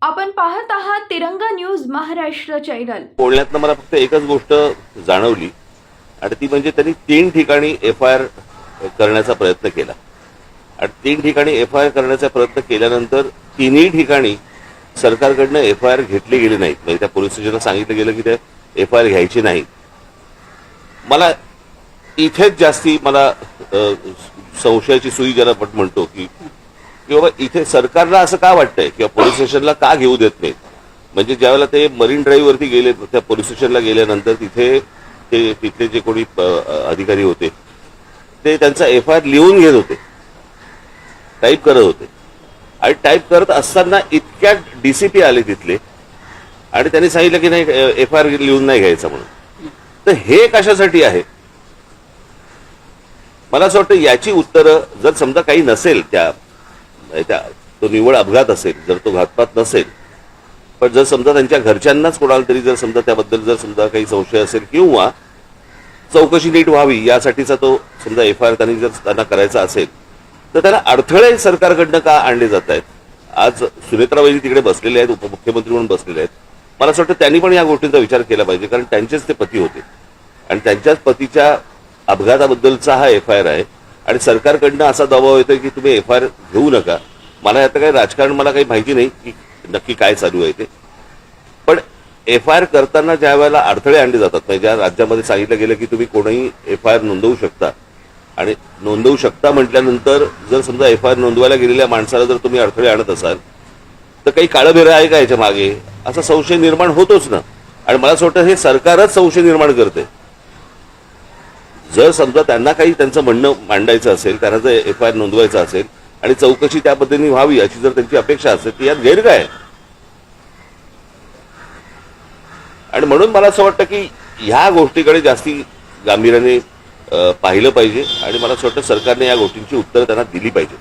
आपण पाहत आहात तिरंगा न्यूज महाराष्ट्र चॅनल। बोलण्यातनं मला फक्त एकच गोष्ट जाणवली आणि ती म्हणजे त्यांनी 3 ठिकाणी एफआयआर करण्याचा प्रयत्न केला आणि 3 ठिकाणी एफआयआर करण्याचा प्रयत्न केल्यानंतर 3ही ठिकाणी सरकारकडनं एफआयआर घेतली गेली नाहीत। म्हणजे त्या पोलीस स्टेशनला सांगितलं गेलं की ते एफआयआर घ्यायची नाही। मला इथेच जास्ती मला संशयाची सुई ज्याला आपण म्हणतो की बाबा इथे सरकारला असं का वाटतंय किंवा पोलीस स्टेशनला का घेऊ देत नाहीत। म्हणजे ज्यावेळेला ते मरीन ड्राईव्ह वरती गेले त्या पोलीस स्टेशनला गेल्यानंतर तिथले जे कोणी अधिकारी होते ते त्यांचा एफआयआर लिहून घेत होते, टाईप करत होते आणि टाईप करत असताना इतक्यात डीसीपी आले तिथले आणि त्यांनी सांगितलं की नाही एफआयआर लिहून नाही घ्यायचा म्हणून। तर हे कशासाठी आहे मला असं वाटतं याची उत्तरं जर समजा काही नसेल तो निव्वळ अपघात असेल, जर तो घातपात नसेल, पण जर समजा त्यांच्या घरच्यांनाच कोणाला तरी जर समजा त्याबद्दल जर समजा काही संशय असेल किंवा चौकशी नीट व्हावी यासाठीचा तो समजा एफआयआर त्यांनी जर त्यांना करायचा असेल तर त्याला अडथळे सरकारकडनं का आणले जात आहेत। आज सुनेत्रा वैद्य तिकडे बसलेले आहेत, उपमुख्यमंत्री म्हणून बसलेले आहेत। मला असं वाटतं त्यांनी पण या गोष्टींचा विचार केला पाहिजे कारण त्यांचेच ते पती होते आणि त्यांच्याच पतीच्या अपघाताबद्दलचा हा एफआयआर आहे आणि सरकारकडनं असा दबाव येतोय की तुम्ही एफआयआर घेऊ नका। मला आता काही राजकारण मला काही माहिती नाही की नक्की काय चालू आहे ते, पण एफआयआर करताना ज्या वेळेला अडथळे आणले जातात म्हणजे ज्या राज्यामध्ये सांगितलं गेलं की तुम्ही कोणीही एफआयआर नोंदवू शकता आणि नोंदवू शकता म्हटल्यानंतर जर समजा एफआयआर नोंदवायला गेलेल्या माणसाला जर तुम्ही अडथळे आणत असाल तर काही काळबेरं आहे का याच्या मागे असा संशय निर्माण होतोच ना। आणि मला असं वाटतं हे सरकारच संशय निर्माण करते। जर समजा त्यांना काही त्यांचं म्हणणं मांडायचं असेल, त्यांना जर एफआयआर नोंदवायचा असेल आणि चौकशी त्या पद्धतीने व्हावी अशी जर त्यांची अपेक्षा असेल तर यात गैर काय। आणि म्हणून मला असं वाटतं की ह्या गोष्टीकडे जास्ती गांभीर्याने पाहिलं पाहिजे आणि मला असं वाटतं सरकारने या गोष्टींची उत्तरं त्यांना दिली पाहिजे।